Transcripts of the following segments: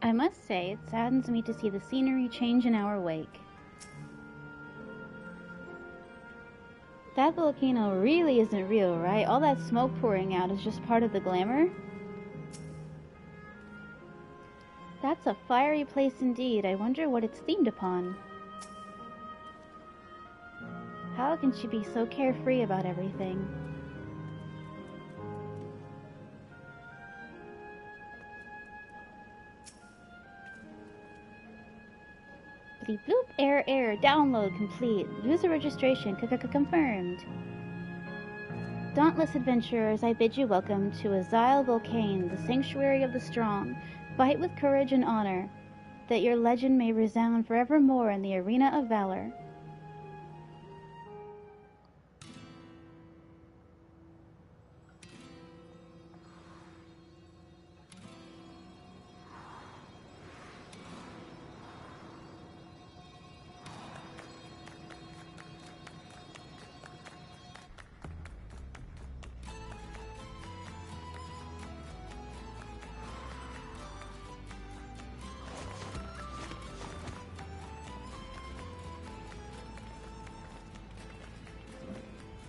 I must say, it saddens me to see the scenery change in our wake. That volcano really isn't real, right? All that smoke pouring out is just part of the glamour? That's a fiery place indeed. I wonder what it's themed upon. How can she be so carefree about everything? Bloop, error, download complete. User registration confirmed. Dauntless adventurers, I bid you welcome to Azile Volcane, the sanctuary of the strong. Fight with courage and honor, that your legend may resound forevermore in the arena of valor.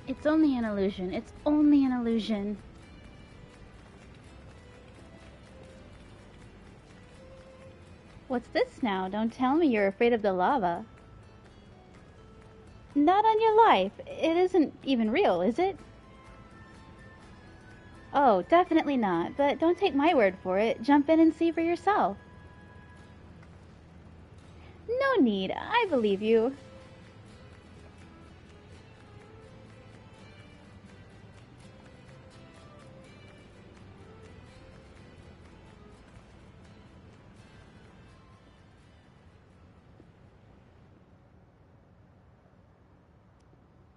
It's only an illusion. It's only an illusion. What's this now? Don't tell me you're afraid of the lava. Not on your life. It isn't even real, is it? Oh, definitely not. But don't take my word for it. Jump in and see for yourself. No need. I believe you.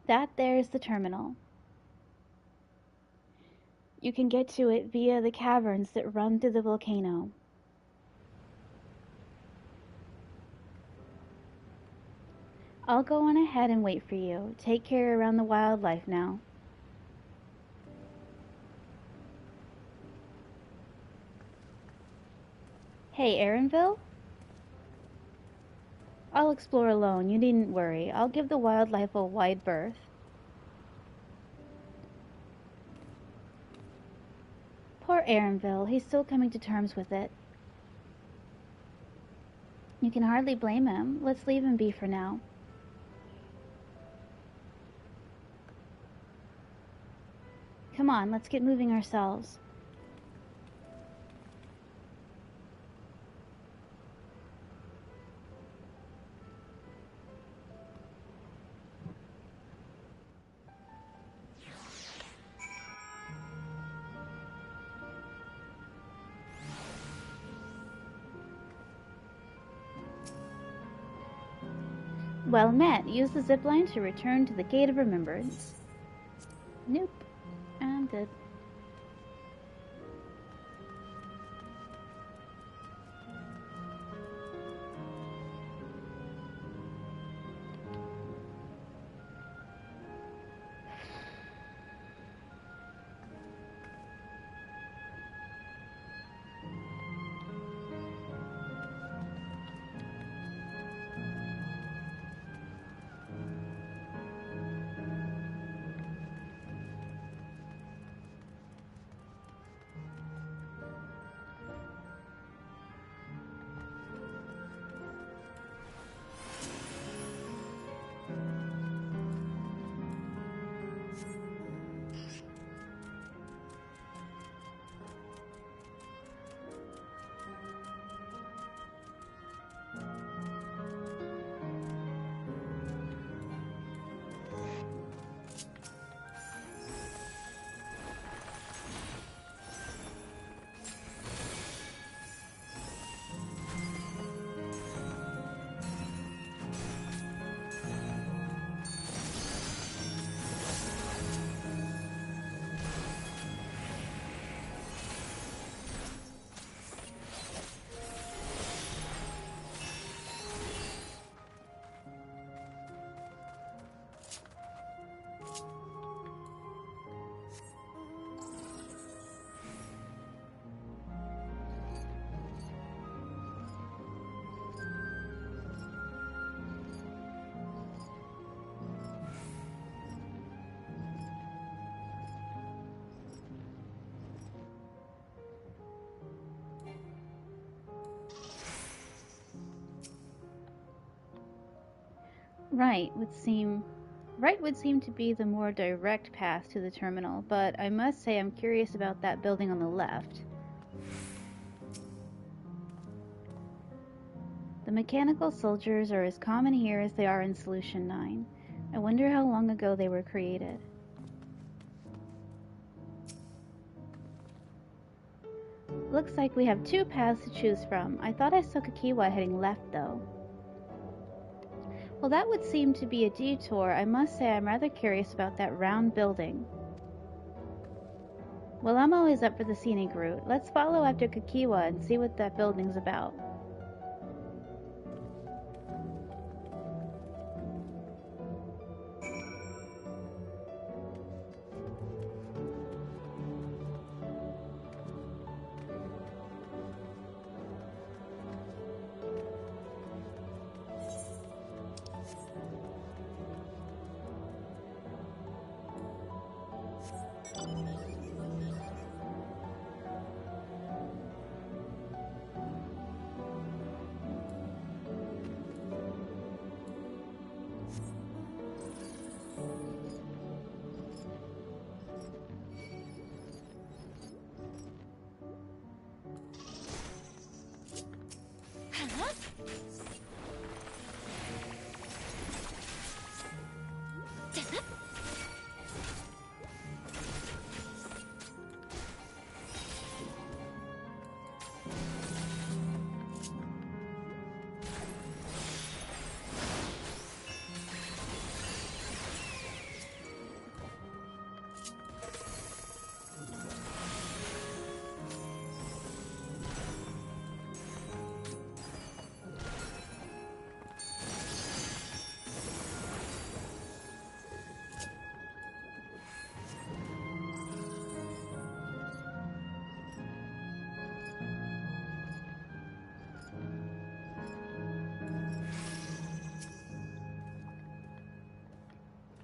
That there's the terminal. You can get to it via the caverns that run through the volcano. I'll go on ahead and wait for you. Take care around the wildlife now. Hey, Erinville? I'll explore alone. You needn't worry. I'll give the wildlife a wide berth. Poor Erinville. He's still coming to terms with it. You can hardly blame him. Let's leave him be for now. Come on, let's get moving ourselves. Well met. Use the zipline to return to the Gate of Remembrance. Nope. I'm good. Right would seem to be the more direct path to the terminal, but I must say I'm curious about that building on the left. The mechanical soldiers are as common here as they are in Solution 9. I wonder how long ago they were created. Looks like we have two paths to choose from. I thought I saw Kakiwa heading left, though. Well, that would seem to be a detour. I must say I'm rather curious about that round building. Well, I'm always up for the scenic route. Let's follow after Kakiwa and see what that building's about.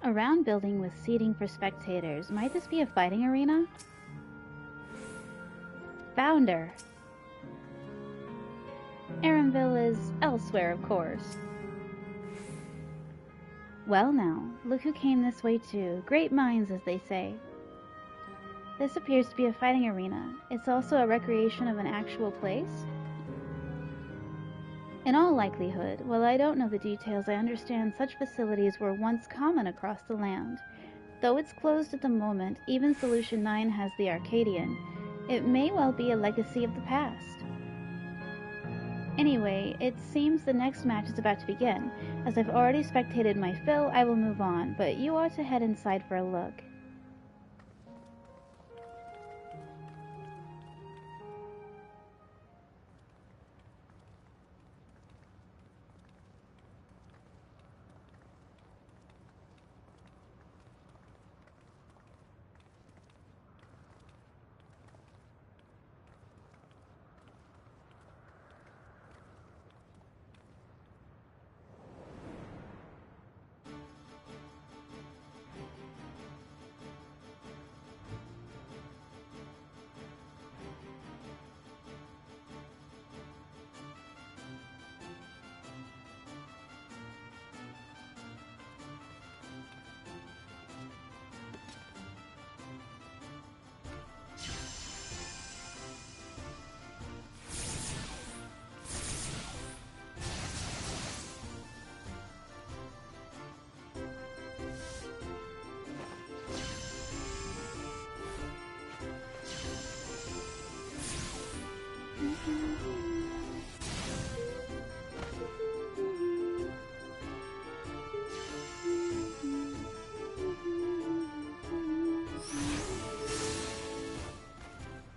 A round building with seating for spectators. Might this be a fighting arena? Founder. Aramville is elsewhere, of course. Well now, look who came this way too. Great minds, as they say. This appears to be a fighting arena. It's also a recreation of an actual place. In all likelihood, while I don't know the details, I understand such facilities were once common across the land. Though it's closed at the moment, even Solution 9 has the Arcadian. It may well be a legacy of the past. Anyway, it seems the next match is about to begin. As I've already spectated my fill, I will move on, but you ought to head inside for a look.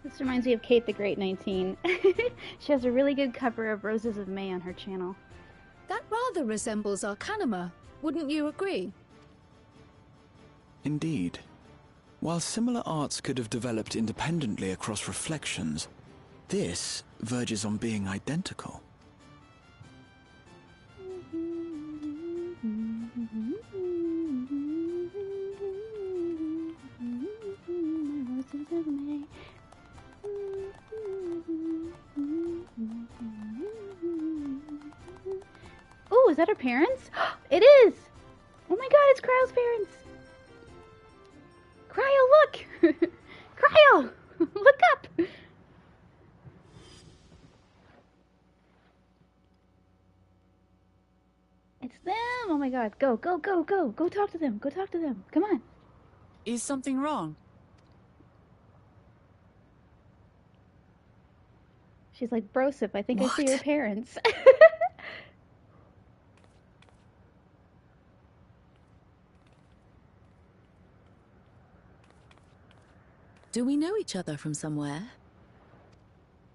This reminds me of Kate the Great 19. She has a really good cover of Roses of May on her channel. That rather resembles Arcanima, wouldn't you agree? Indeed. While similar arts could have developed independently across reflections, this verges on being identical. Ooh, is that her parents? It is! Oh my god, it's Cryle's parents! Cryle, look! Cryle! Look up! It's them! Oh my god, go, go, go, go! Go talk to them, go talk to them. Come on. Is something wrong? She's like, Brosip, I think I see your parents. Do we know each other from somewhere?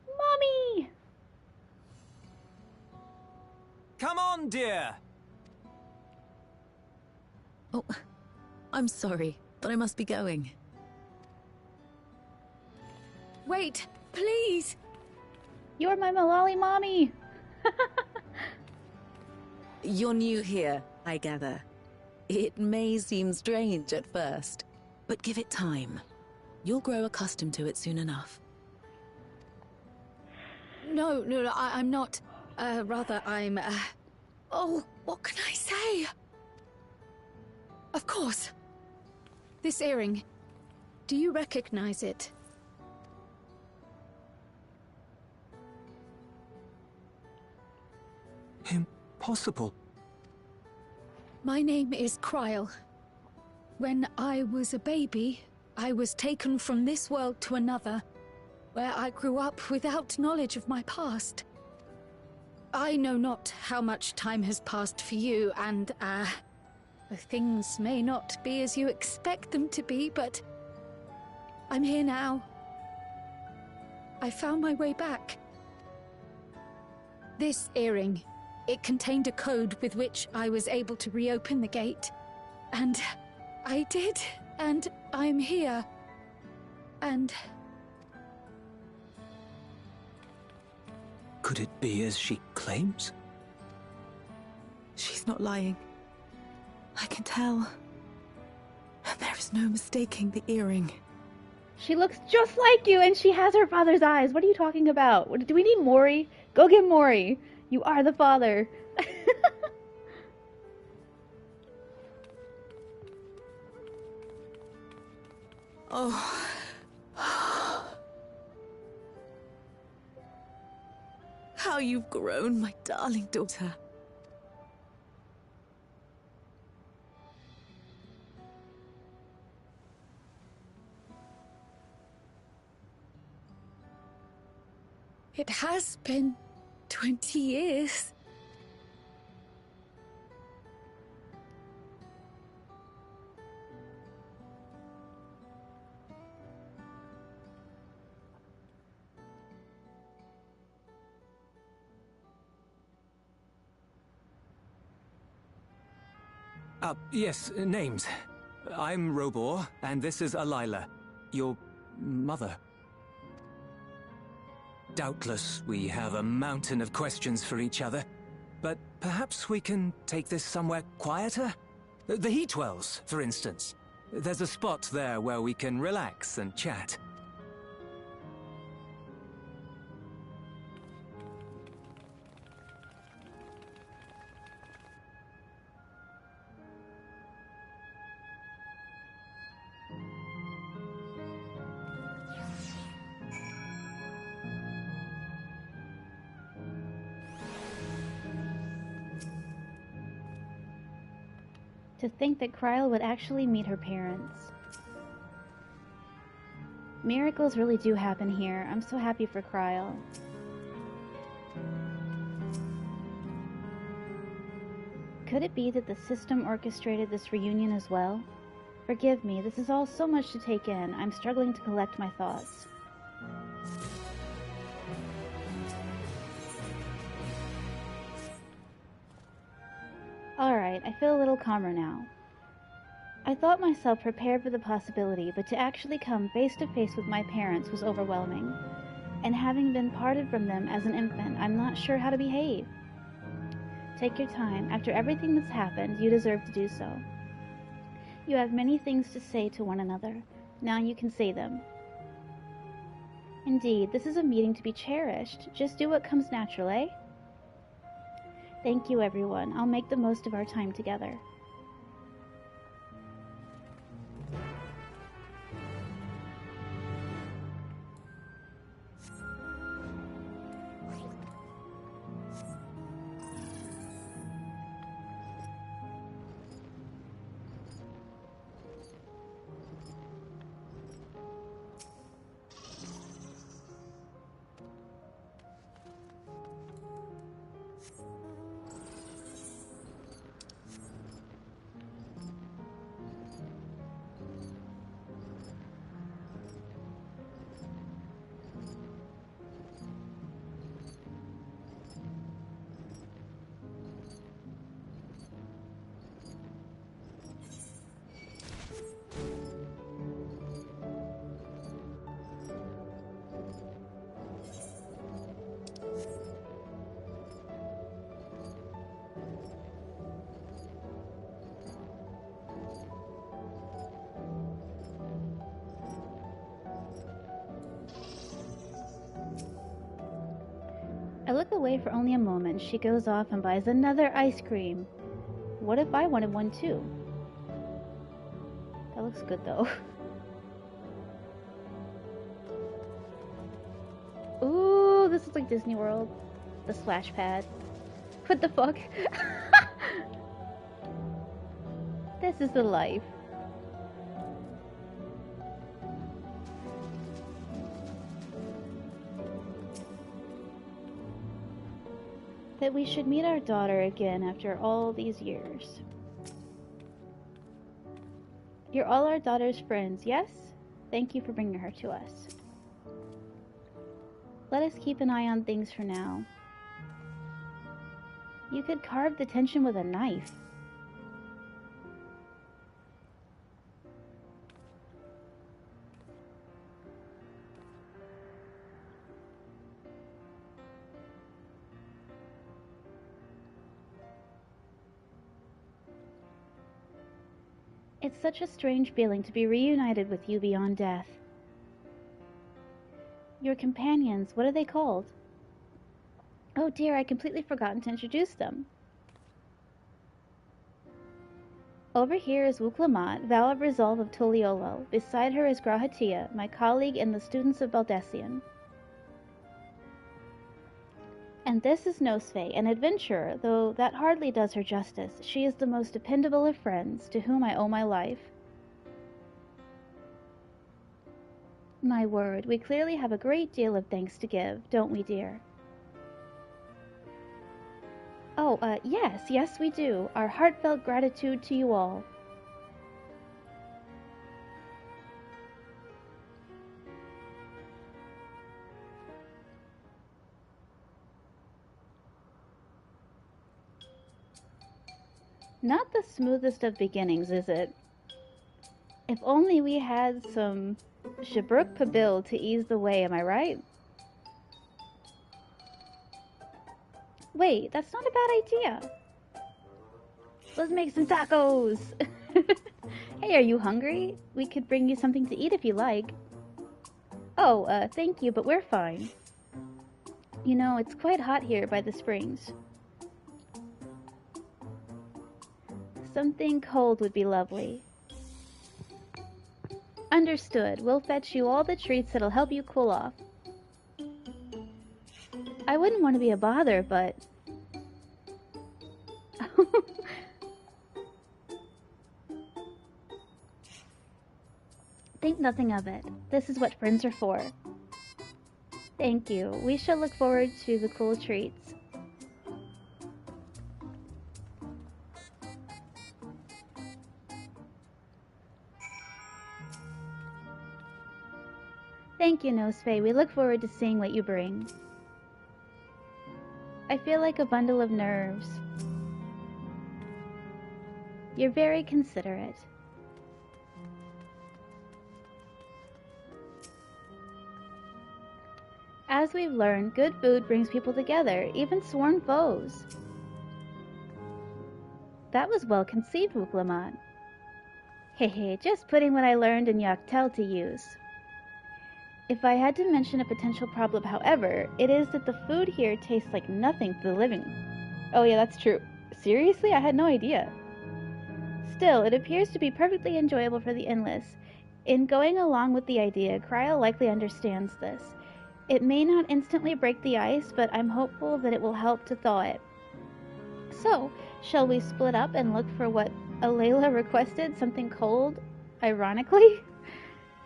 Mommy! Come on, dear! Oh, I'm sorry, but I must be going. Wait, please! You're my Malali mommy! You're new here, I gather. It may seem strange at first, but give it time. You'll grow accustomed to it soon enough. No, I'm not. Rather, I'm, Oh, what can I say? Of course. This earring. Do you recognize it? Impossible. My name is Cryle. When I was a baby, I was taken from this world to another, where I grew up without knowledge of my past. I know not how much time has passed for you, and, things may not be as you expect them to be, but I'm here now. I found my way back. This earring, it contained a code with which I was able to reopen the gate. And I did, and I'm here. And... Could it be as she claims? She's not lying. I can tell. And there is no mistaking the earring. She looks just like you, and she has her father's eyes. What are you talking about? Do we need Mori? Go get Mori. You are the father. Oh. How you've grown, my darling daughter. it has been 20 years. Yes, names. I'm Robor, and this is Alila, your mother. Doubtless, we have a mountain of questions for each other, but perhaps we can take this somewhere quieter? The Heatwells, for instance. There's a spot there where we can relax and chat. To think that Cryle would actually meet her parents. Miracles really do happen here. I'm so happy for Cryle. Could it be that the system orchestrated this reunion as well? Forgive me, this is all so much to take in. I'm struggling to collect my thoughts. Alright, I feel a little calmer now. I thought myself prepared for the possibility, but to actually come face to face with my parents was overwhelming. And having been parted from them as an infant, I'm not sure how to behave. Take your time. After everything that's happened, you deserve to do so. You have many things to say to one another. Now you can say them. Indeed, this is a meeting to be cherished. Just do what comes natural, eh? Thank you, everyone. I'll make the most of our time together. I look away for only a moment. She goes off and buys another ice cream. What if I wanted one too? That looks good though. Ooh, this is like Disney World. The splash pad. What the fuck? This is the life. That we should meet our daughter again after all these years. You're all our daughter's friends, yes? Thank you for bringing her to us. Let us keep an eye on things for now. You could carve the tension with a knife. It's such a strange feeling to be reunited with you beyond death. Your companions, what are they called? Oh dear, I completely forgotten to introduce them. Over here is Wuklamat, Vow of Resolve of Tuliolo. Beside her is Grahatia, my colleague and the students of Baldessian. And this is Nosfe, an adventurer, though that hardly does her justice. She is the most dependable of friends, to whom I owe my life. My word, we clearly have a great deal of thanks to give, don't we, dear? Oh, yes, we do. Our heartfelt gratitude to you all. Not the smoothest of beginnings, is it? If only we had some Shabruk Pabil to ease the way, am I right? Wait, that's not a bad idea. Let's make some tacos! Hey, are you hungry? We could bring you something to eat if you like. Oh, thank you, but we're fine. You know, it's quite hot here by the springs. Something cold would be lovely. Understood. We'll fetch you all the treats that'll help you cool off. I wouldn't want to be a bother, but... Think nothing of it. This is what friends are for. Thank you. We shall look forward to the cool treats. Thank you, Nosfe. We look forward to seeing what you bring. I feel like a bundle of nerves. You're very considerate. As we've learned, good food brings people together, even sworn foes. That was well conceived, Wuklamat. Hehe, just putting what I learned in Yoctel to use. If I had to mention a potential problem, however, it is that the food here tastes like nothing for the living. Oh yeah, that's true. Seriously? I had no idea. Still, it appears to be perfectly enjoyable for the endless. In going along with the idea, Cryle likely understands this. It may not instantly break the ice, but I'm hopeful that it will help to thaw it. So, shall we split up and look for what Alayla requested, something cold, ironically?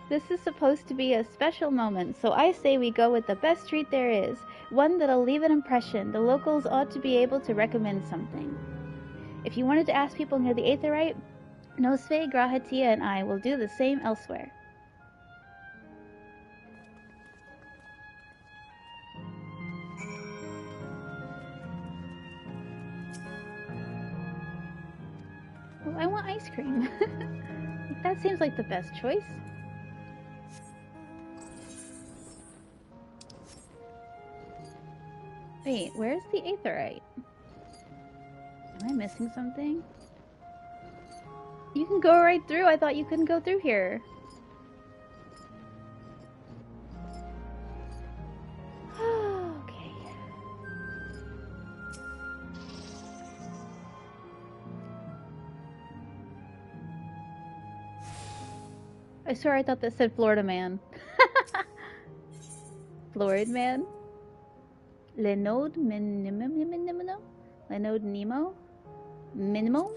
This is supposed to be a special moment, so I say we go with the best treat there is, one that'll leave an impression. The locals ought to be able to recommend something. If you wanted to ask people near the Aetherite, Nosfe, Grahatia, and I will do the same elsewhere. Well, I want ice cream. That seems like the best choice. Wait, where's the Aetherite? Am I missing something? You can go right through. I thought you couldn't go through here. Okay. I swear I thought that said Florida man. Florida man? Lenode Minimo? Lenode Nemo? Minimo?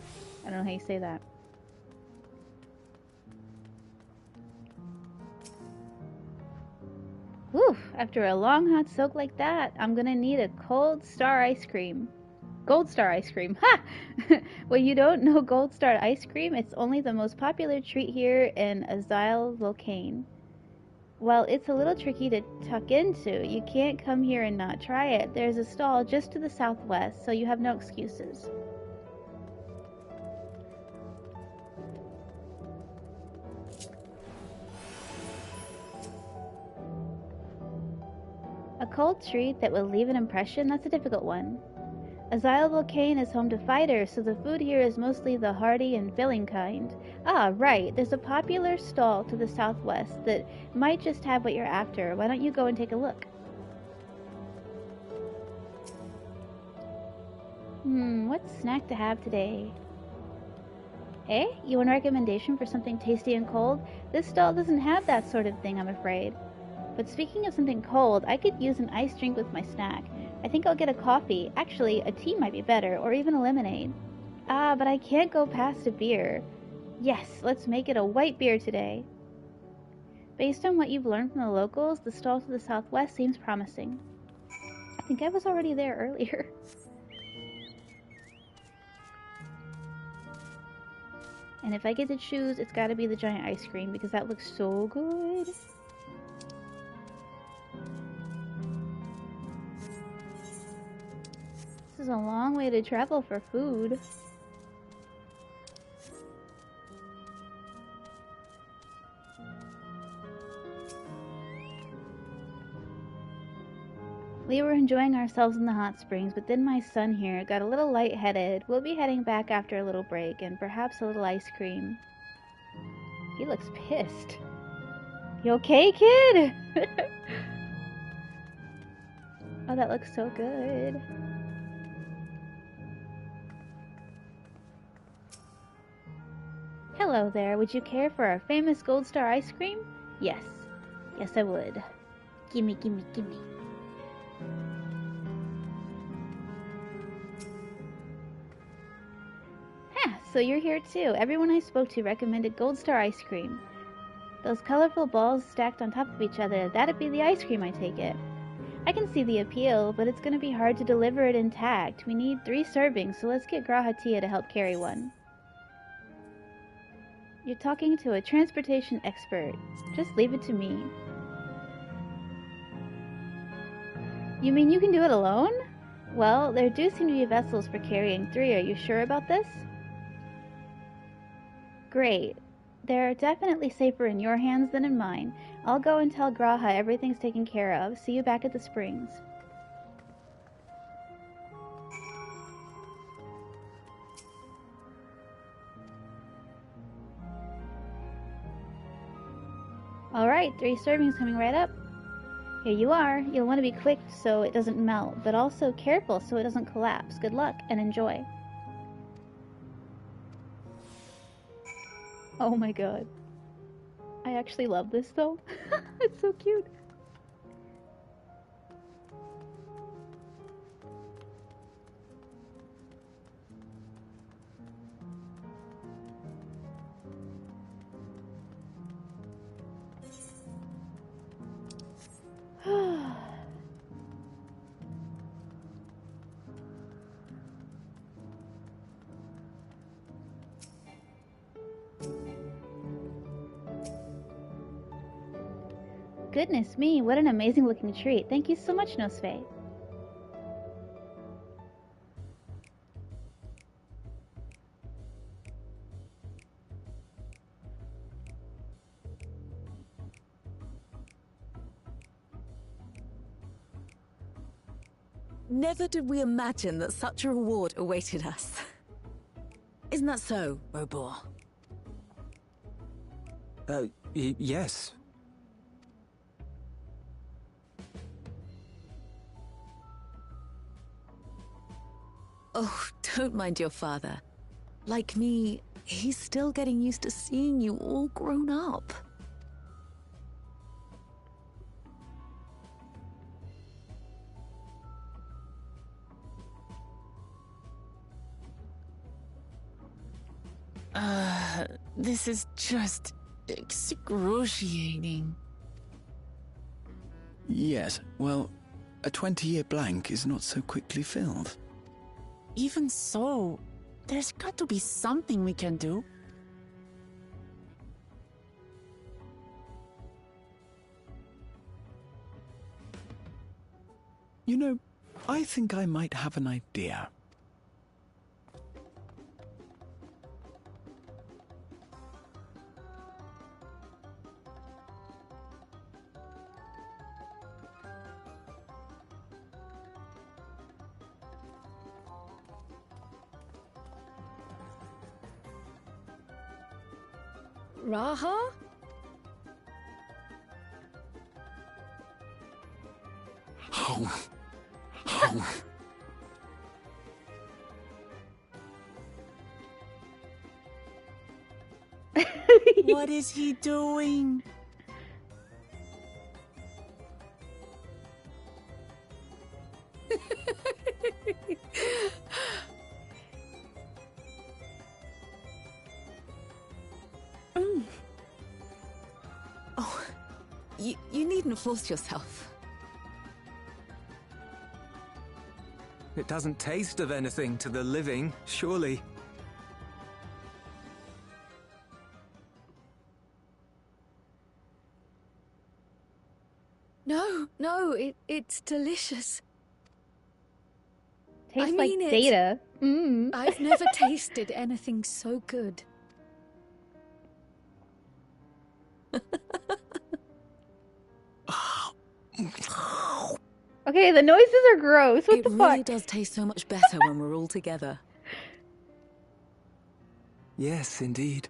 I don't know how you say that. Whew, after a long hot soak like that, I'm gonna need a cold star ice cream. Gold Star ice cream. Ha! Well, you don't know Gold Star ice cream? It's only the most popular treat here in Azile Volcane. While it's a little tricky to tuck into, you can't come here and not try it. There's a stall just to the southwest, so you have no excuses. A cold treat that will leave an impression? That's a difficult one. Azile Volcane is home to fighters, so the food here is mostly the hearty and filling kind. Ah, right, there's a popular stall to the southwest that might just have what you're after. Why don't you go and take a look? What snack to have today? Eh? You want a recommendation for something tasty and cold? This stall doesn't have that sort of thing, I'm afraid. But speaking of something cold, I could use an iced drink with my snack. I think I'll get a coffee. Actually, a tea might be better, or even a lemonade. Ah, but I can't go past a beer. Yes, let's make it a white beer today. Based on what you've learned from the locals, the stall to the southwest seems promising. I think I was already there earlier. And if I get to choose, it's gotta be the giant ice cream, because that looks so good. This is a long way to travel for food. We were enjoying ourselves in the hot springs, but then my son here got a little lightheaded. We'll be heading back after a little break and perhaps a little ice cream. He looks pissed. You okay, kid? Oh, that looks so good. Hello there, would you care for our famous Gold Star ice cream? Yes. Yes, I would. Gimme, gimme, gimme. Ha! So you're here too. Everyone I spoke to recommended Gold Star ice cream. Those colorful balls stacked on top of each other, that'd be the ice cream, I take it. I can see the appeal, but it's gonna be hard to deliver it intact. We need 3 servings, so let's get Grahatia to help carry one. You're talking to a transportation expert. Just leave it to me. You mean you can do it alone? Well, there do seem to be vessels for carrying 3. Are you sure about this? Great. They're definitely safer in your hands than in mine. I'll go and tell Graha everything's taken care of. See you back at the springs. Alright, 3 servings coming right up. Here you are. You'll want to be quick so it doesn't melt, but also careful so it doesn't collapse. Good luck and enjoy. Oh my god. I actually love this though. It's so cute. Goodness me, what an amazing looking treat. Thank you so much, Nosfe. Never did we imagine that such a reward awaited us. Isn't that so, Robor? Yes. Oh, don't mind your father. Like me, he's still getting used to seeing you all grown up. This is just excruciating. Yes, well, a 20-year blank is not so quickly filled. Even so, there's got to be something we can do. You know, I think I might have an idea. Raha? What is he doing? Oh, you needn't force yourself. It doesn't taste of anything to the living, surely. No, it's delicious. Tastes I like mean it. data. I've never tasted anything so good. Okay, the noises are gross. What the It really fuck? does taste so much better when we're all together. Yes, indeed.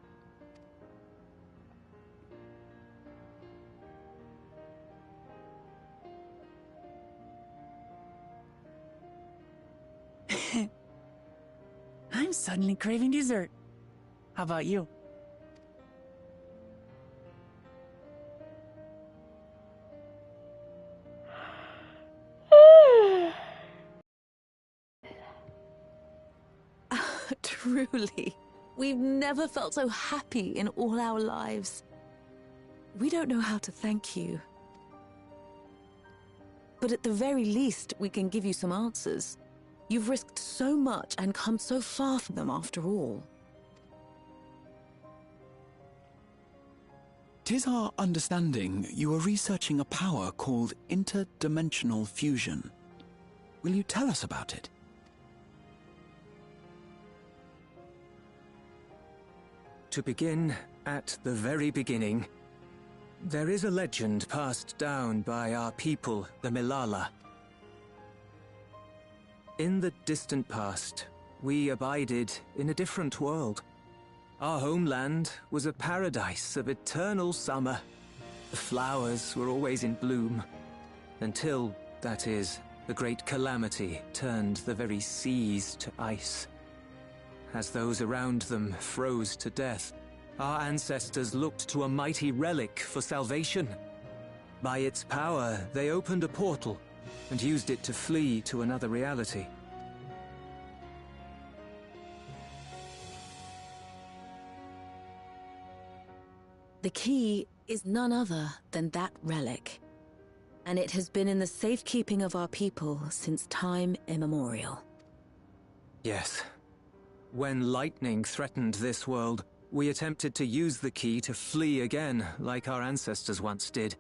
I'm suddenly craving dessert. How about you? Truly, we've never felt so happy in all our lives. We don't know how to thank you. But at the very least, we can give you some answers. You've risked so much and come so far from them after all. 'Tis our understanding you are researching a power called interdimensional fusion. Will you tell us about it? To begin at the very beginning, there is a legend passed down by our people, the Milala. In the distant past, we abided in a different world. Our homeland was a paradise of eternal summer. The flowers were always in bloom. Until, that is, the great calamity turned the very seas to ice. As those around them froze to death, our ancestors looked to a mighty relic for salvation. By its power, they opened a portal and used it to flee to another reality. The key is none other than that relic, and it has been in the safekeeping of our people since time immemorial. Yes. When lightning threatened this world, we attempted to use the key to flee again, like our ancestors once did.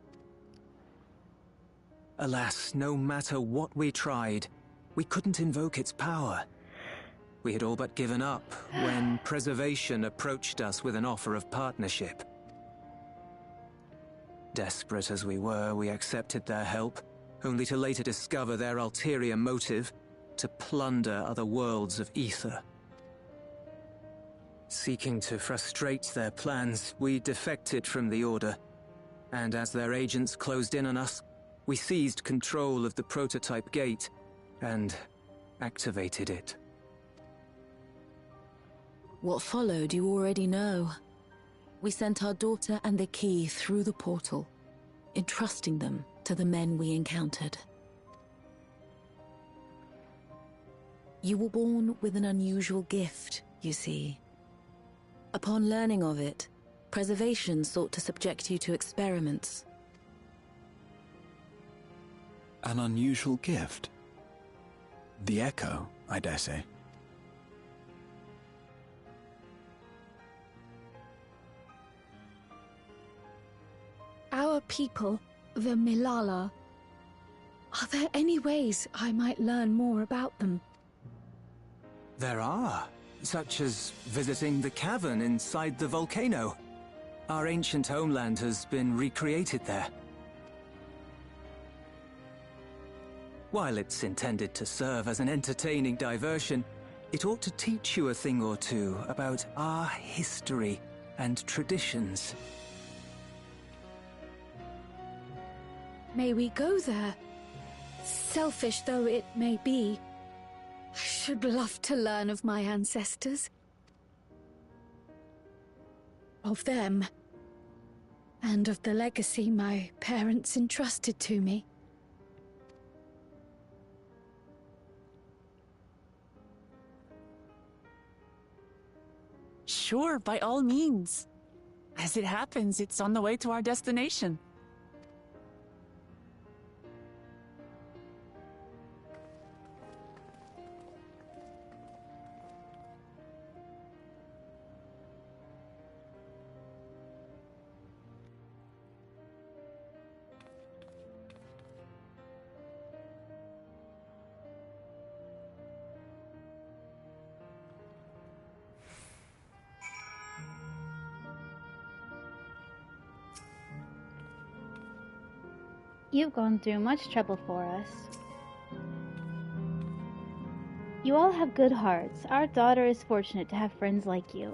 Alas, no matter what we tried, we couldn't invoke its power. We had all but given up when Preservation approached us with an offer of partnership. Desperate as we were, we accepted their help, only to later discover their ulterior motive, to plunder other worlds of ether. Seeking to frustrate their plans, we defected from the Order, and as their agents closed in on us, we seized control of the prototype gate and activated it. What followed you already know. We sent our daughter and the key through the portal, entrusting them to the men we encountered. You were born with an unusual gift, you see. Upon learning of it, Preservation sought to subject you to experiments. An unusual gift? The Echo, I dare say. Our people, the Milala. Are there any ways I might learn more about them? There are, such as visiting the cavern inside the volcano. Our ancient homeland has been recreated there. While it's intended to serve as an entertaining diversion, it ought to teach you a thing or two about our history and traditions. May we go there? Selfish though it may be, I should love to learn of my ancestors. Of them. And of the legacy my parents entrusted to me. Sure, by all means. As it happens, it's on the way to our destination. You've gone through much trouble for us. You all have good hearts. Our daughter is fortunate to have friends like you.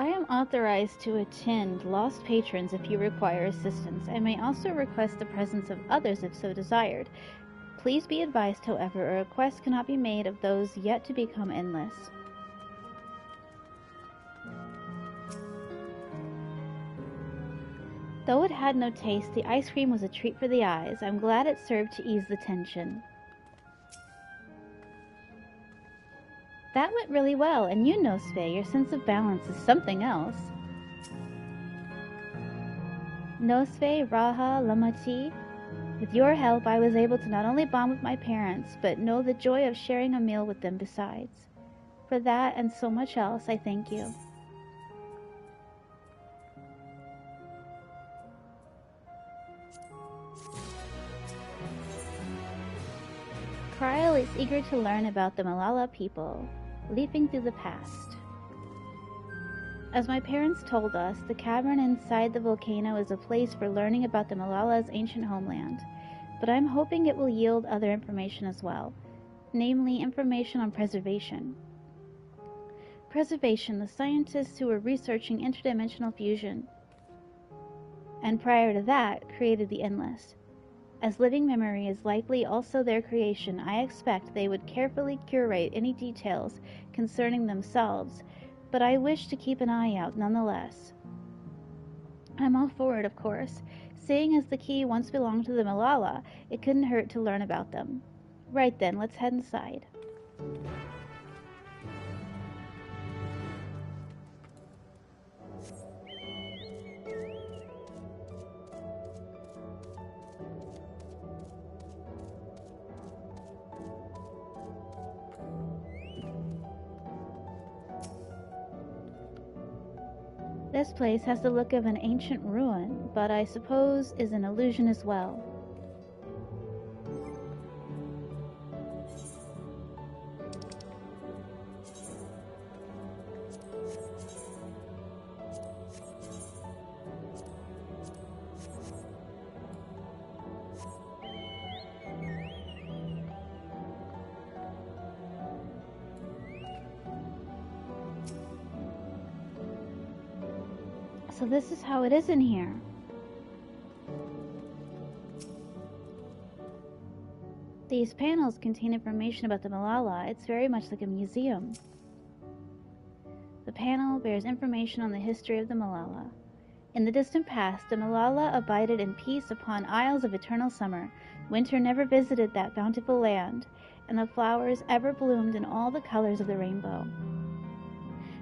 I am authorized to attend Lost Patrons if you require assistance. I may also request the presence of others if so desired. Please be advised, however, a request cannot be made of those yet to become endless. Though it had no taste, the ice cream was a treat for the eyes. I'm glad it served to ease the tension. That went really well, and you know, Sve, your sense of balance is something else. Nosve, Raha, Lamati. With your help, I was able to not only bond with my parents, but know the joy of sharing a meal with them besides. For that and so much else, I thank you. is eager to learn about the Malala people, leaping through the past. As my parents told us, the cavern inside the volcano is a place for learning about the Malala's ancient homeland, but I'm hoping it will yield other information as well, namely information on preservation. Preservation, the scientists who were researching interdimensional fusion, and prior to that, created the Endless. As living memory is likely also their creation, I expect they would carefully curate any details concerning themselves, but I wish to keep an eye out nonetheless. I'm all for it, of course. Seeing as the key once belonged to the Malala, it couldn't hurt to learn about them. Right then, let's head inside. This place has the look of an ancient ruin, but I suppose is an illusion as well. So this is how it is in here. These panels contain information about the Malala. It's very much like a museum. The panel bears information on the history of the Malala. In the distant past, the Malala abided in peace upon isles of eternal summer. Winter never visited that bountiful land, and the flowers ever bloomed in all the colors of the rainbow.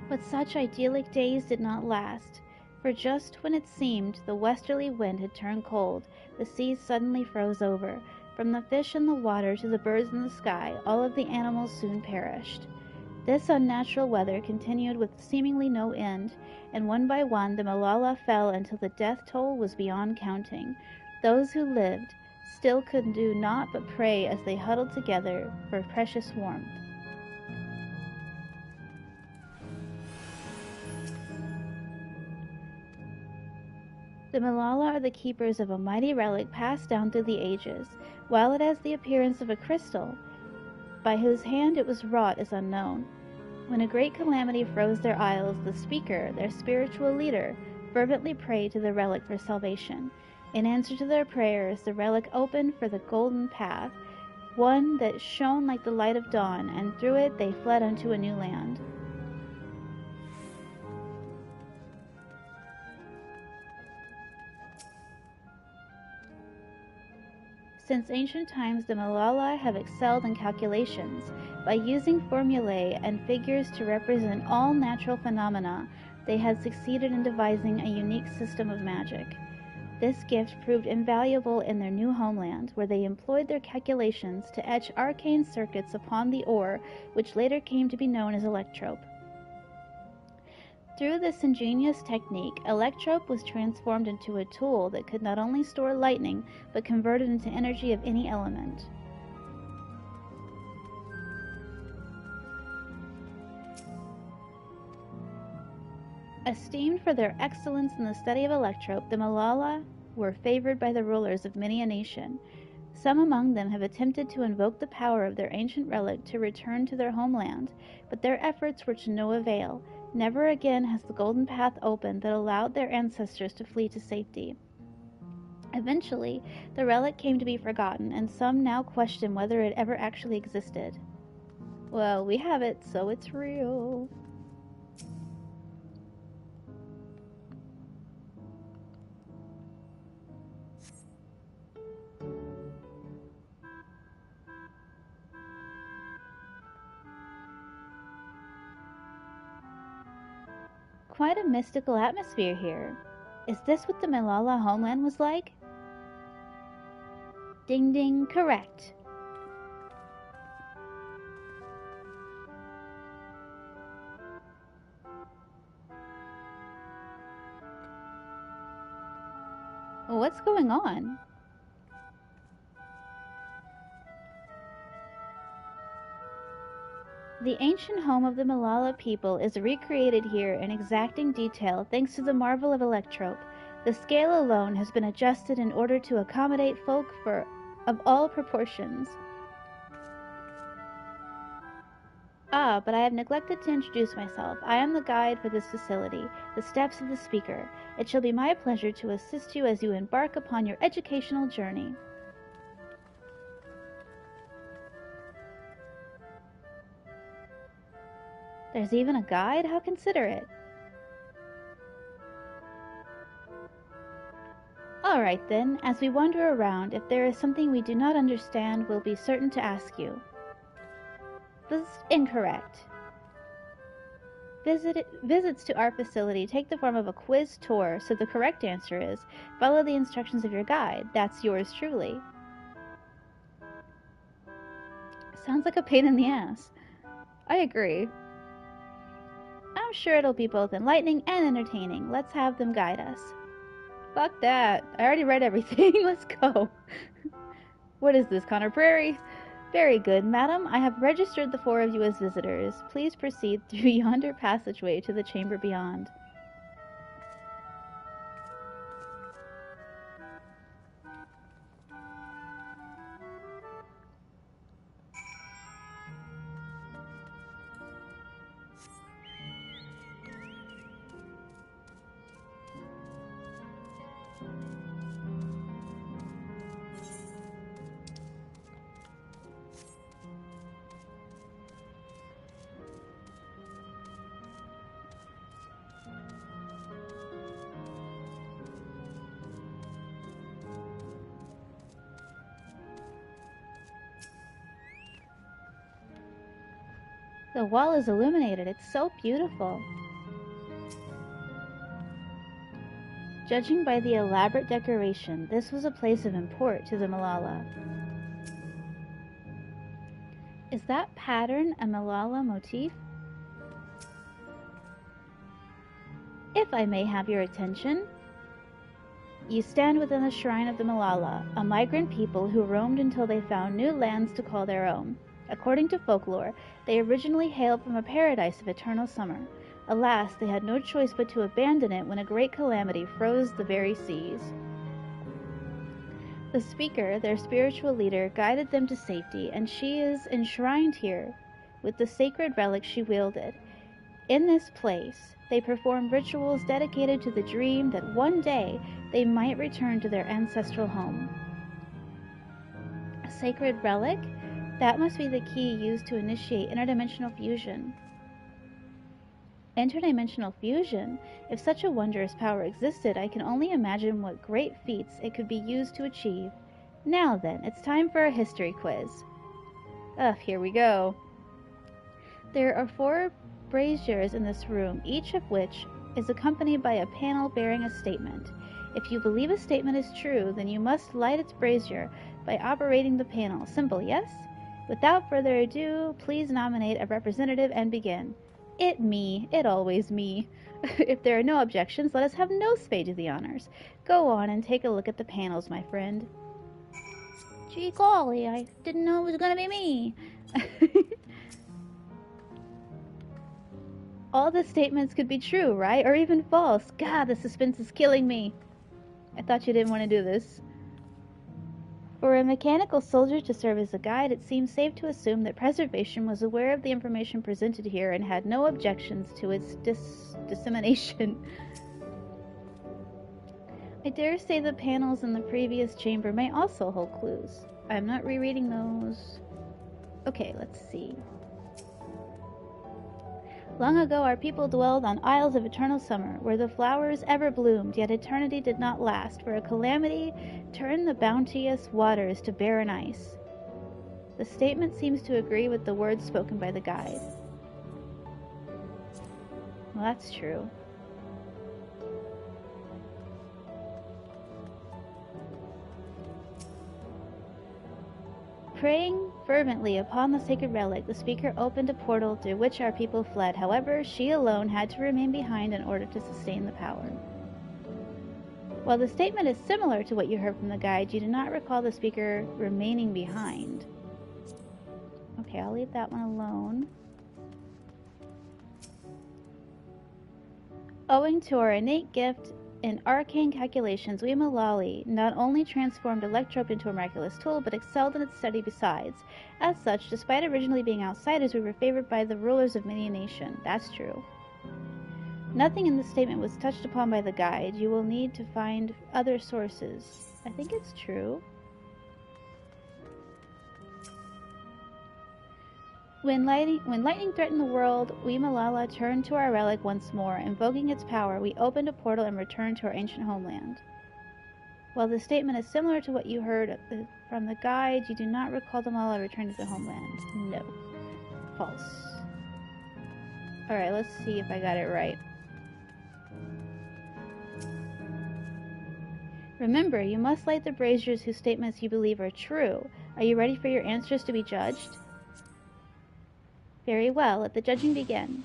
But such idyllic days did not last. For just when it seemed the westerly wind had turned cold, the seas suddenly froze over. From the fish in the water to the birds in the sky, all of the animals soon perished. This unnatural weather continued with seemingly no end, and one by one the Malala fell until the death toll was beyond counting. Those who lived still could do naught but pray as they huddled together for precious warmth. The Malala are the keepers of a mighty relic passed down through the ages. While it has the appearance of a crystal, by whose hand it was wrought is unknown. When a great calamity froze their isles, the speaker, their spiritual leader, fervently prayed to the relic for salvation. In answer to their prayers, the relic opened for the golden path, one that shone like the light of dawn, and through it they fled unto a new land. Since ancient times, the Malala have excelled in calculations. By using formulae and figures to represent all natural phenomena, they had succeeded in devising a unique system of magic. This gift proved invaluable in their new homeland, where they employed their calculations to etch arcane circuits upon the ore, which later came to be known as electrope. Through this ingenious technique, electrope was transformed into a tool that could not only store lightning, but convert it into energy of any element. Esteemed for their excellence in the study of electrope, the Malala were favored by the rulers of many a nation. Some among them have attempted to invoke the power of their ancient relic to return to their homeland, but their efforts were to no avail. Never again has the golden path opened that allowed their ancestors to flee to safety. Eventually, the relic came to be forgotten, and some now question whether it ever actually existed. Well, we have it, so it's real. Quite a mystical atmosphere here. Is this what the Malala homeland was like? Ding ding, correct. What's going on? The ancient home of the Malala people is recreated here in exacting detail thanks to the marvel of electrope. The scale alone has been adjusted in order to accommodate folk of all proportions. Ah, but I have neglected to introduce myself. I am the guide for this facility, the Steps of the Speaker. It shall be my pleasure to assist you as you embark upon your educational journey. There's even a guide? How considerate. Alright then, as we wander around, if there is something we do not understand, we'll be certain to ask you. This is incorrect. Visits to our facility take the form of a quiz tour, so the correct answer is, follow the instructions of your guide. That's yours truly. Sounds like a pain in the ass. I agree. I'm sure it'll be both enlightening and entertaining. Let's have them guide us. Fuck that. I already read everything. Let's go. What is this, Connor Prairie? Very good, madam. I have registered the 4 of you as visitors. Please proceed through yonder passageway to the chamber beyond. The wall is illuminated. It's so beautiful. Judging by the elaborate decoration, this was a place of import to the Malala. Is that pattern a Malala motif? If I may have your attention, you stand within the shrine of the Malala, a migrant people who roamed until they found new lands to call their own. According to folklore, they originally hailed from a paradise of eternal summer. Alas, they had no choice but to abandon it when a great calamity froze the very seas. The speaker, their spiritual leader, guided them to safety, and she is enshrined here with the sacred relic she wielded. In this place, they perform rituals dedicated to the dream that one day they might return to their ancestral home. A sacred relic? That must be the key used to initiate interdimensional fusion. Interdimensional fusion? If such a wondrous power existed, I can only imagine what great feats it could be used to achieve. Now then, it's time for a history quiz. Ugh, here we go. There are 4 braziers in this room, each of which is accompanied by a panel bearing a statement. If you believe a statement is true, then you must light its brazier by operating the panel. Simple, yes? Without further ado, please nominate a representative and begin. Me. It always me. If there are no objections, let us have Nosfe do the honors. Go on and take a look at the panels, my friend. Gee golly, I didn't know it was gonna be me. All the statements could be true, right? Or even false. God, the suspense is killing me. I thought you didn't want to do this. For a mechanical soldier to serve as a guide, it seems safe to assume that Preservation was aware of the information presented here and had no objections to its dissemination. I dare say the panels in the previous chamber may also hold clues. I'm not rereading those. Okay, let's see. Long ago our people dwelled on isles of eternal summer, where the flowers ever bloomed, yet eternity did not last, for a calamity turned the bounteous waters to barren ice. The statement seems to agree with the words spoken by the guide. Well, that's true. Praying fervently upon the sacred relic, the speaker opened a portal through which our people fled. However, she alone had to remain behind in order to sustain the power. While the statement is similar to what you heard from the guide, you do not recall the speaker remaining behind. Okay, I'll leave that one alone. Owing to our innate gift in arcane calculations, we Malali not only transformed Electrope into a miraculous tool, but excelled in its study besides. As such, despite originally being outsiders, we were favored by the rulers of many a nation. That's true. Nothing in this statement was touched upon by the guide. You will need to find other sources. I think it's true. When lightning threatened the world, we Malala turned to our relic once more. Invoking its power, we opened a portal and returned to our ancient homeland. While the statement is similar to what you heard from the guide, you do not recall the Malala returning to the homeland. No. False. Alright, let's see if I got it right. Remember, you must light the braziers whose statements you believe are true. Are you ready for your answers to be judged? Very well, let the judging begin.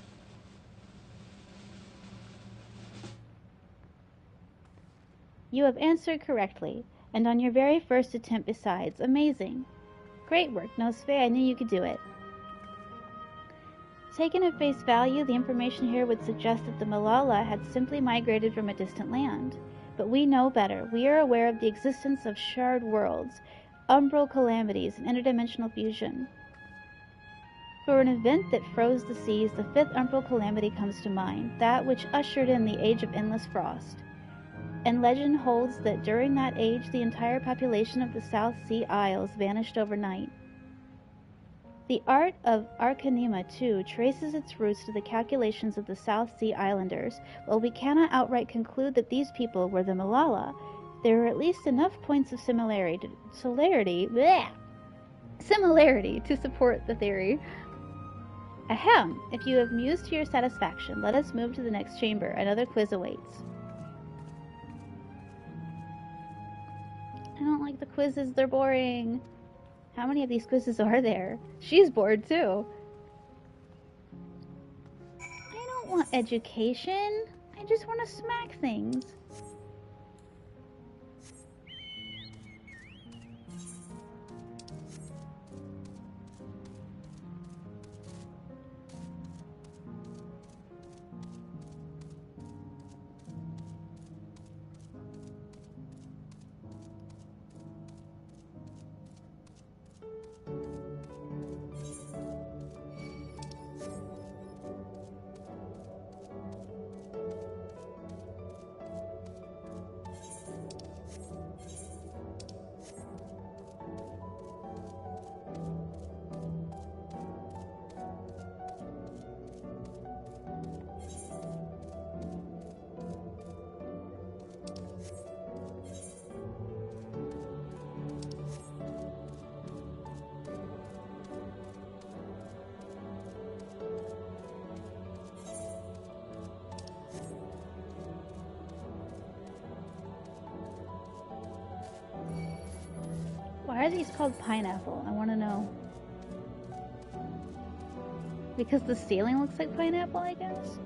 You have answered correctly, and on your very first attempt besides. Amazing. Great work, Nosfe, I knew you could do it. Taken at face value, the information here would suggest that the Malala had simply migrated from a distant land. But we know better. We are aware of the existence of shard worlds, umbral calamities, and interdimensional fusion. For an event that froze the seas, the fifth umbral calamity comes to mind, that which ushered in the Age of Endless Frost. And legend holds that during that age, the entire population of the South Sea Isles vanished overnight. The art of Arcanema, too, traces its roots to the calculations of the South Sea Islanders. While we cannot outright conclude that these people were the Malala, there are at least enough points of similarity to support the theory. Ahem! If you have mused to your satisfaction, let us move to the next chamber. Another quiz awaits. I don't like the quizzes, they're boring. How many of these quizzes are there? She's bored too. I don't want education. I just want to smack things. Why are these called pineapple? I want to know. Because the ceiling looks like pineapple, I guess?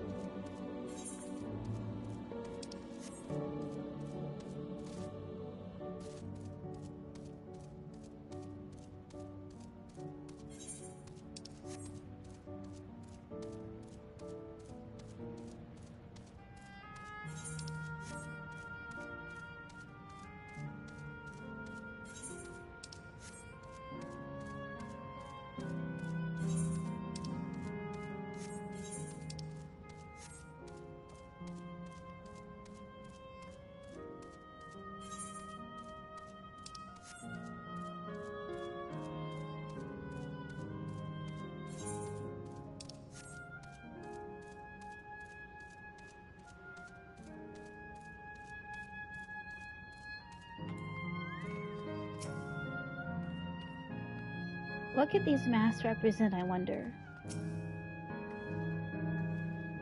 What could these masks represent, I wonder?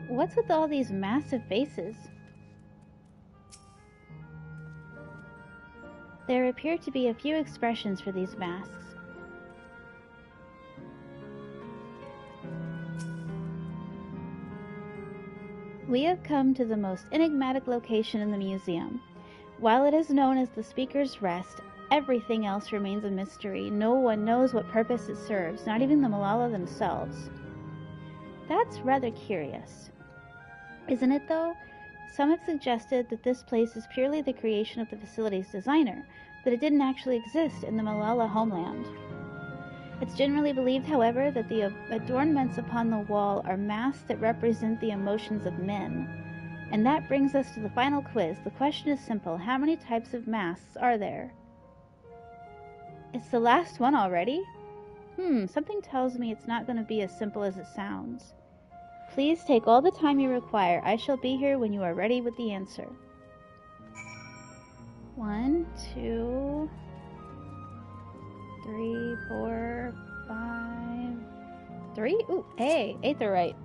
What's with all these massive faces? There appear to be a few expressions for these masks. We have come to the most enigmatic location in the museum. While it is known as the Speaker's Rest, everything else remains a mystery. No one knows what purpose it serves, not even the Malala themselves. That's rather curious. Isn't it, though? Some have suggested that this place is purely the creation of the facility's designer, that it didn't actually exist in the Malala homeland. It's generally believed, however, that the adornments upon the wall are masks that represent the emotions of men. And that brings us to the final quiz. The question is simple. How many types of masks are there? It's the last one already? Something tells me it's not going to be as simple as it sounds. Please take all the time you require. I shall be here when you are ready with the answer. 1, 2, 3, 4, 5, 3? Ooh, hey, 8th are right.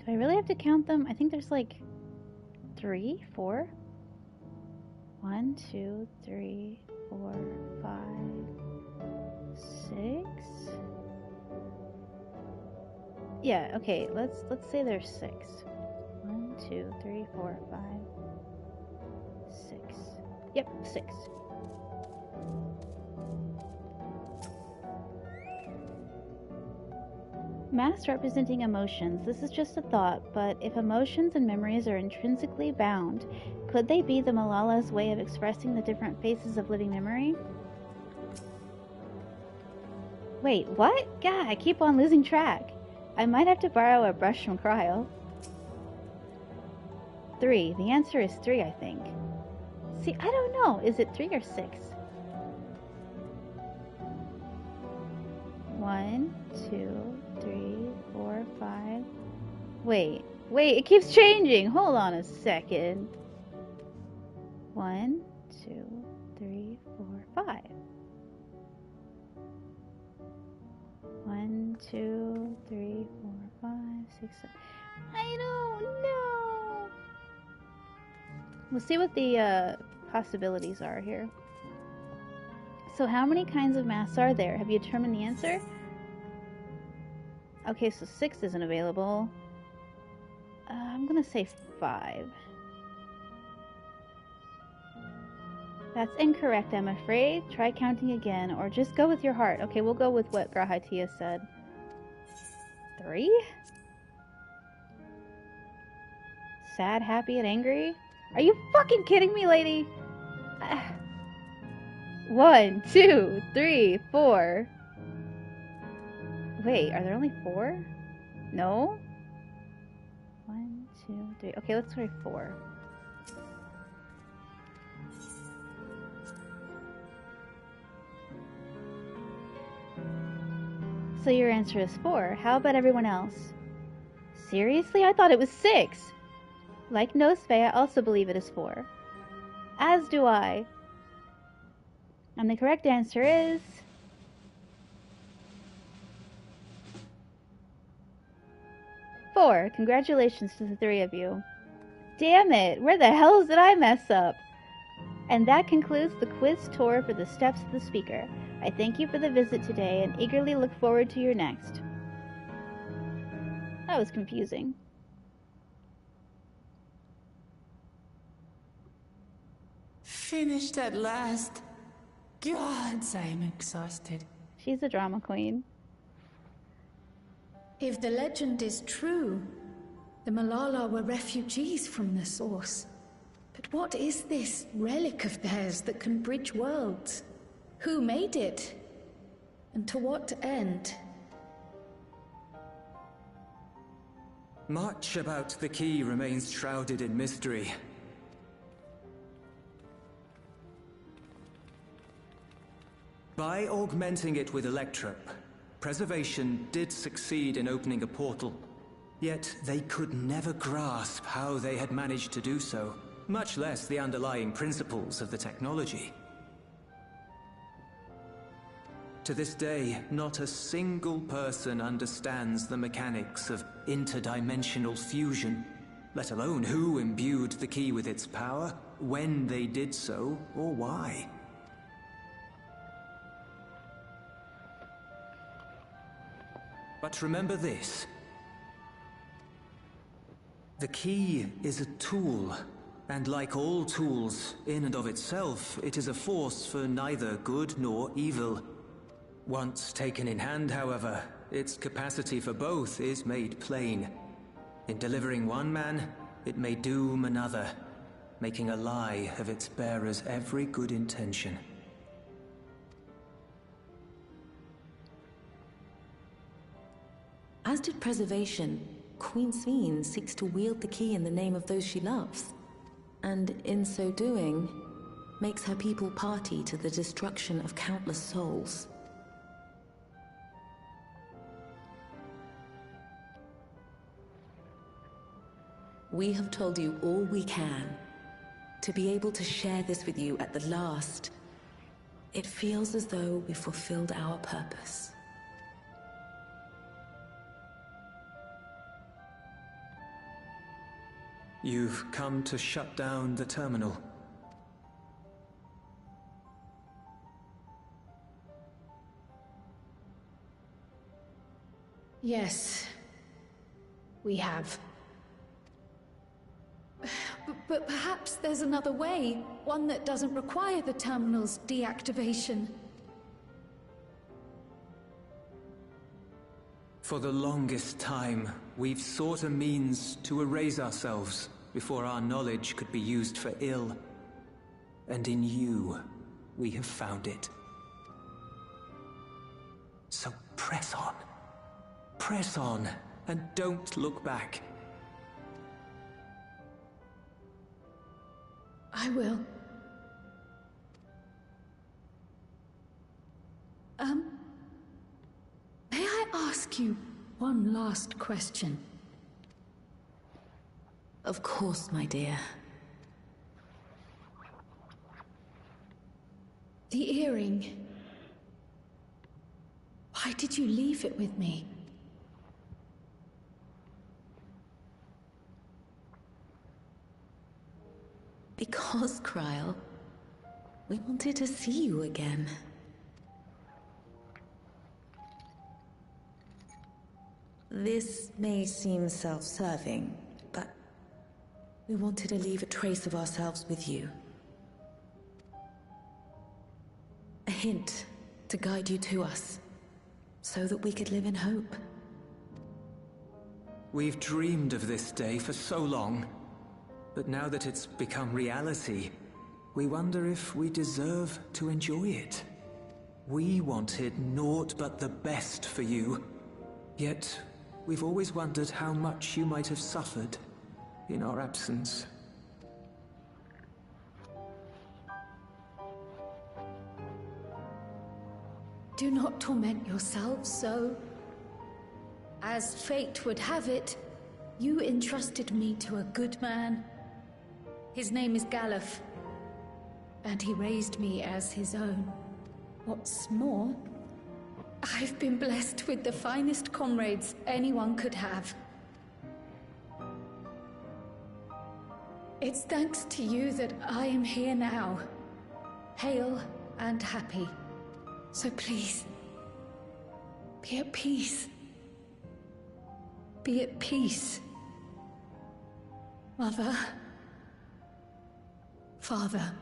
Do I really have to count them? I think there's like 3, 4. 1, 2, 3, 4, 5, 6. Yeah, okay, let's say there's 6. 1, 2, 3, 4, 5, 6. Yep, 6. Masks representing emotions. This is just a thought, but if emotions and memories are intrinsically bound, could they be the Malala's way of expressing the different phases of living memory? Wait, what? God, I keep on losing track. I might have to borrow a brush from Cryo. 3. The answer is 3, I think. See, I don't know. Is it 3 or 6? 1, 2, 3, 4, 5. Wait, it keeps changing. Hold on a second. 1, 2, 3, 4, 5. 1, 2, 3, 4, 5, 6, 7. I don't know. We'll see what the possibilities are here. So how many kinds of masks are there? Have you determined the answer? Okay, so 6 isn't available. I'm gonna say 5. That's incorrect, I'm afraid. Try counting again, or just go with your heart. Okay, we'll go with what Grahatia said. 3? Sad, happy, and angry? Are you fucking kidding me, lady? 1, 2, 3, 4. Wait, are there only 4? No? 1, 2, 3. Okay, let's try 4. So your answer is 4. How about everyone else? Seriously? I thought it was 6. Like Nosfe, I also believe it is 4. As do I. And the correct answer is... 4. Congratulations to the 3 of you. Damn it! Where the hell did I mess up? And that concludes the quiz tour for the Steps of the Speaker. I thank you for the visit today and eagerly look forward to your next. That was confusing. Finished at last. Gods, I'm exhausted. She's a drama queen. If the legend is true, the Malala were refugees from the source. But what is this relic of theirs that can bridge worlds? Who made it? And to what end? Much about the key remains shrouded in mystery. By augmenting it with electrope, Preservation did succeed in opening a portal. Yet they could never grasp how they had managed to do so, much less the underlying principles of the technology. To this day, not a single person understands the mechanics of interdimensional fusion, let alone who imbued the key with its power, when they did so, or why. But remember this. The key is a tool, and like all tools, in and of itself, it is a force for neither good nor evil. Once taken in hand, however, its capacity for both is made plain. In delivering one man, it may doom another, making a lie of its bearer's every good intention. As did Preservation, Queen Sveen seeks to wield the key in the name of those she loves, and in so doing, makes her people party to the destruction of countless souls. We have told you all we can. To be able to share this with you at the last, it feels as though we fulfilled our purpose. You've come to shut down the terminal. Yes, we have. But perhaps there's another way, one that doesn't require the terminal's deactivation. For the longest time, we've sought a means to erase ourselves before our knowledge could be used for ill. And in you, we have found it. So press on. Press on, and don't look back. I will. May I ask you one last question? Of course, my dear. The earring. Why did you leave it with me? Because, Kryl, we wanted to see you again. This may seem self-serving, but we wanted to leave a trace of ourselves with you. A hint to guide you to us, so that we could live in hope. We've dreamed of this day for so long, but now that it's become reality, we wonder if we deserve to enjoy it. We wanted naught but the best for you, yet we've always wondered how much you might have suffered in our absence. Do not torment yourselves so. As fate would have it, you entrusted me to a good man. His name is Galuf, and he raised me as his own. What's more, I've been blessed with the finest comrades anyone could have. It's thanks to you that I am here now, hale and happy. So please, be at peace. Be at peace. Mother. Father.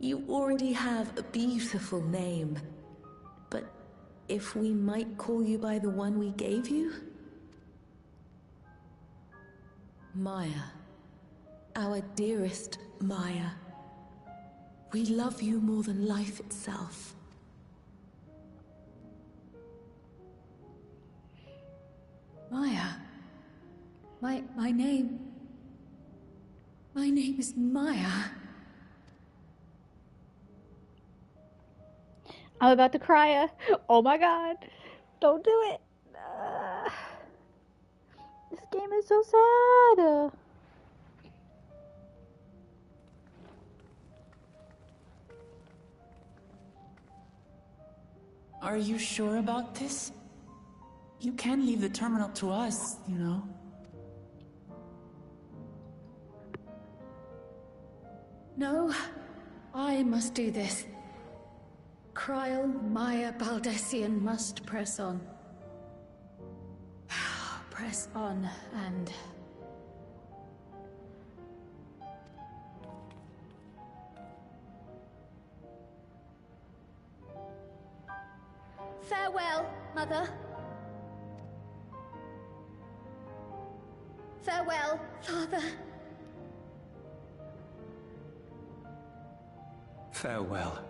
You already have a beautiful name, but if we might call you by the one we gave you? Maya. Our dearest Maya. We love you more than life itself. Maya. My name is Maya. I'm about to cry. Oh my god. Don't do it. This game is so sad. Are you sure about this? You can leave the terminal to us, you know. No, I must do this. Kryl, Maya, Baldessian must press on. Press on and... Farewell, Mother. Farewell, Father. Farewell.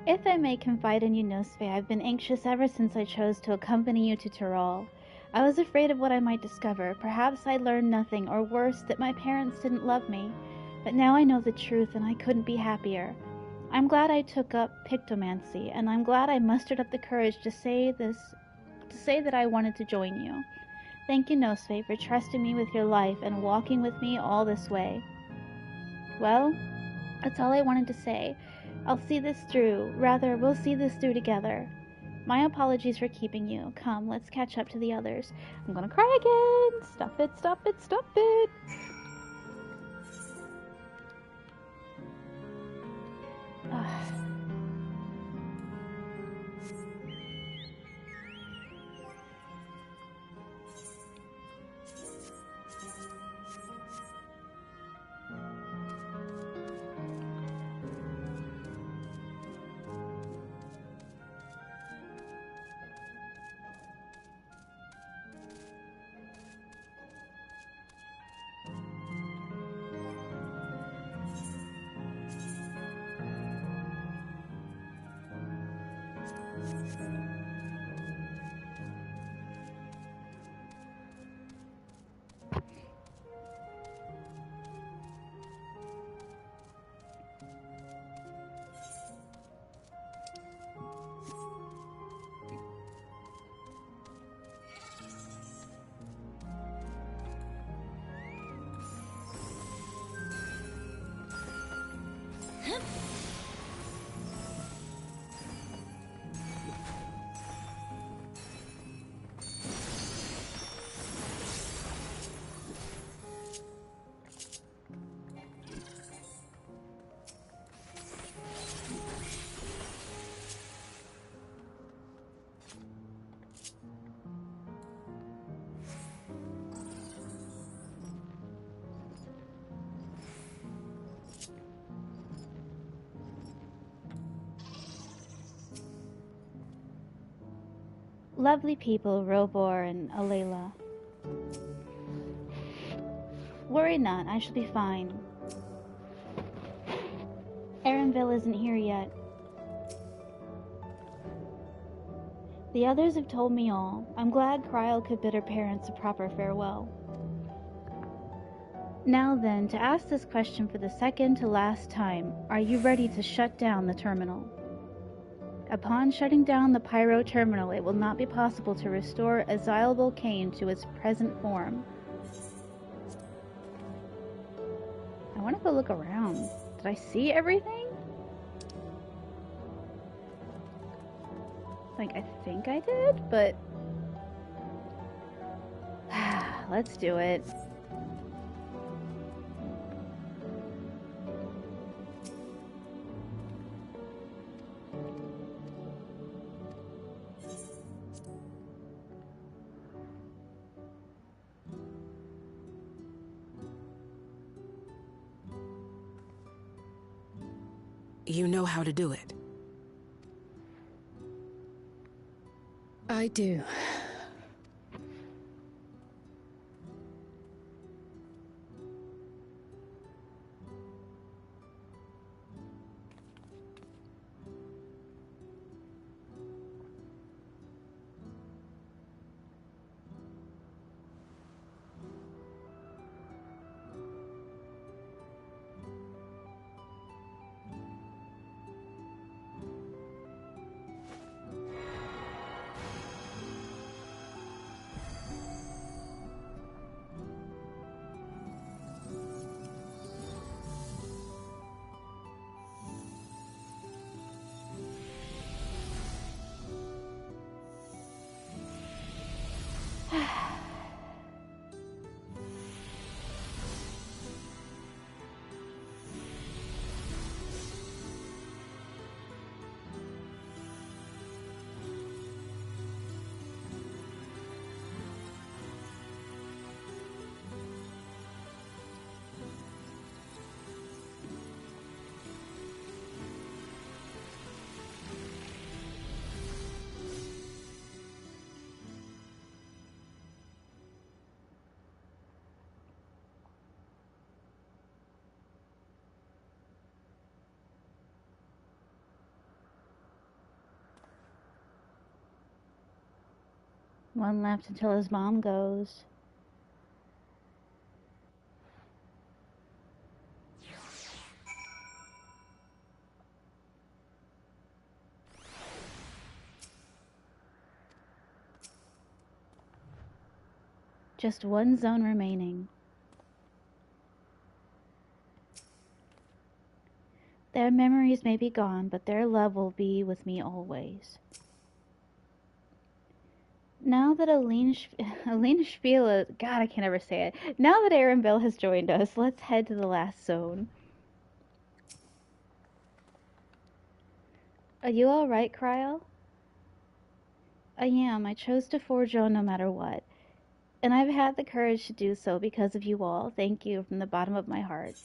If I may confide in you, Nosfe, I've been anxious ever since I chose to accompany you to Tyrol. I was afraid of what I might discover. Perhaps I'd learn nothing, or worse, that my parents didn't love me. But now I know the truth, and I couldn't be happier. I'm glad I took up pictomancy, and I'm glad I mustered up the courage to say that I wanted to join you. Thank you, Nosfe, for trusting me with your life and walking with me all this way. Well, that's all I wanted to say. I'll see this through. Rather, we'll see this through together. My apologies for keeping you. Come, let's catch up to the others. I'm gonna cry again! Stop it, stop it, stop it! Ugh. Lovely people, Robor and Alayla. Worry not, I shall be fine. Erenville isn't here yet. The others have told me all. I'm glad Kryl could bid her parents a proper farewell. Now then, to ask this question for the second to last time, are you ready to shut down the terminal? Upon shutting down the Pyro Terminal, it will not be possible to restore Azile Volcane to its present form. I want to go look around. Did I see everything? Like, I think I did, but... let's do it. You know how to do it. I do. One left until his mom goes. Just one zone remaining. Their memories may be gone, but their love will be with me always. Now that Aline Spiele, God, I can never say it. Now that Aaron Bell has joined us, let's head to the last zone. Are you alright, Cryle? I am. I chose to forge on no matter what. And I've had the courage to do so because of you all. Thank you from the bottom of my heart.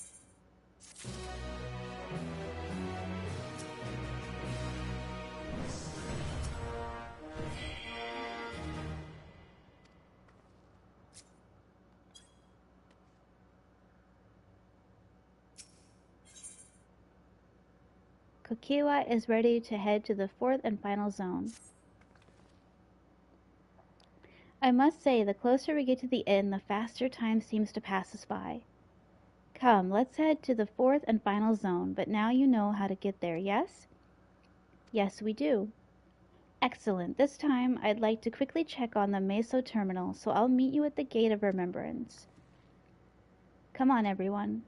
Kokiwa is ready to head to the fourth and final zone. I must say, the closer we get to the end, the faster time seems to pass us by. Come, let's head to the fourth and final zone, but now you know how to get there, yes? Yes, we do. Excellent. This time, I'd like to quickly check on the Meso terminal, so I'll meet you at the Gate of Remembrance. Come on, everyone.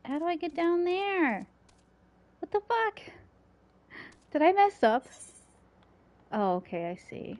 How do I get down there? What the fuck? Did I mess up? Oh, okay, I see.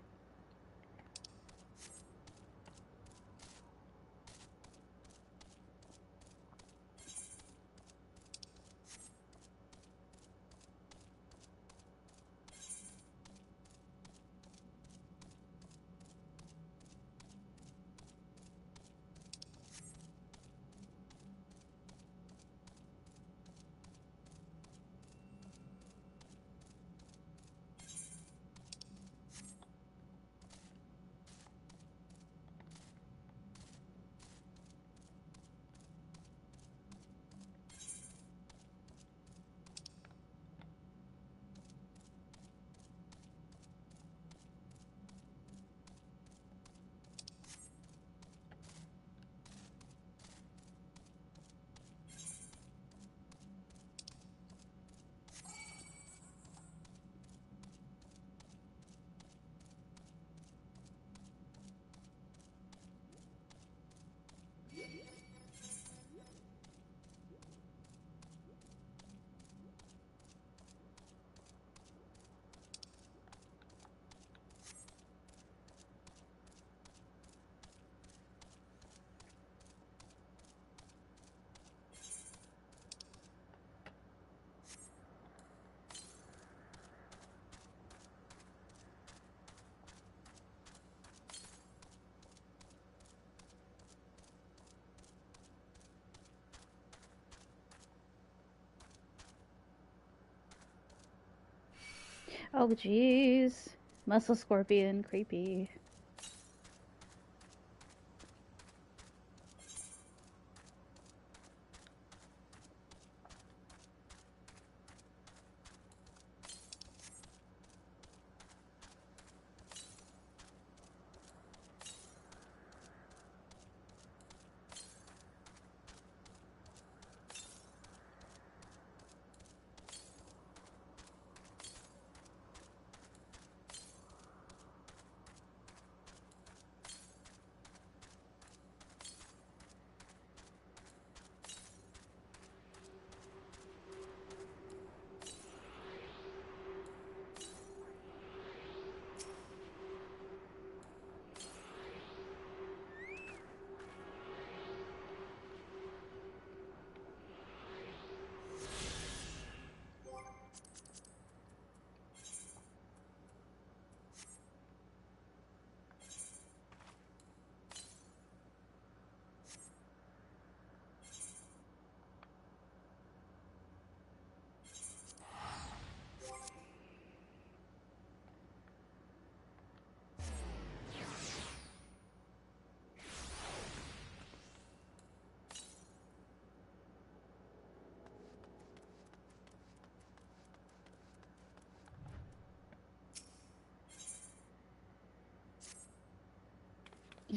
Oh, jeez. Muscle scorpion, creepy.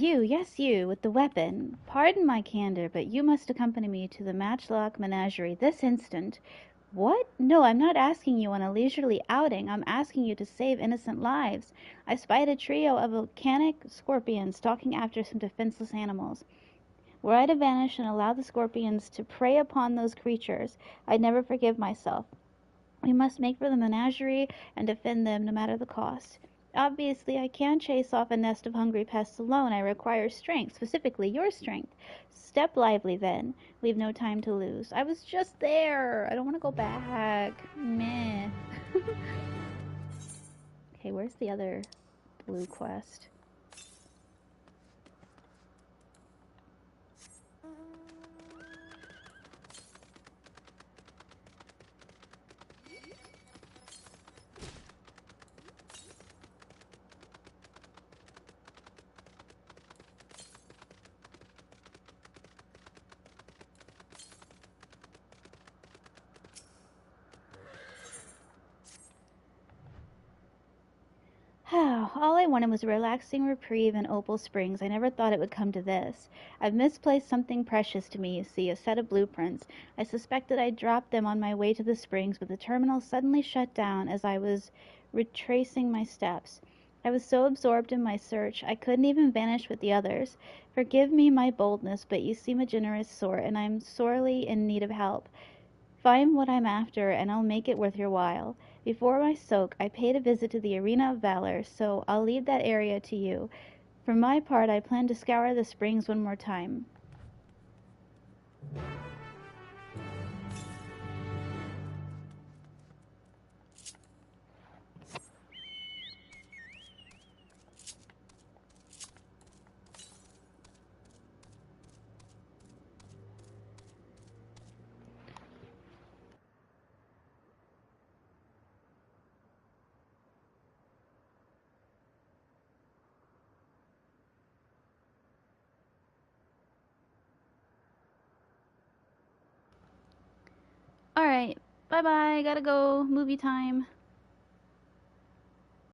You, yes you, with the weapon. Pardon my candor, but you must accompany me to the Matchlock Menagerie this instant. What? No, I'm not asking you on a leisurely outing. I'm asking you to save innocent lives. I spied a trio of volcanic scorpions stalking after some defenseless animals. Were I to vanish and allow the scorpions to prey upon those creatures, I'd never forgive myself. We must make for the menagerie and defend them no matter the cost. Obviously, I can't chase off a nest of hungry pests alone. I require strength, specifically your strength. Step lively, then. We've no time to lose. I was just there. I don't want to go back. Meh. Okay, where's the other blue quest? All I wanted was a relaxing reprieve in Opal Springs. I never thought it would come to this. I've misplaced something precious to me, you see, a set of blueprints. I suspected I'd dropped them on my way to the springs, but the terminal suddenly shut down as I was retracing my steps. I was so absorbed in my search, I couldn't even vanish with the others. Forgive me my boldness, but you seem a generous sort, and I'm sorely in need of help. Find what I'm after, and I'll make it worth your while. Before I soak, I paid a visit to the Arena of Valor, so I'll leave that area to you. For my part, I plan to scour the springs one more time. Alright, bye-bye, gotta go, movie time.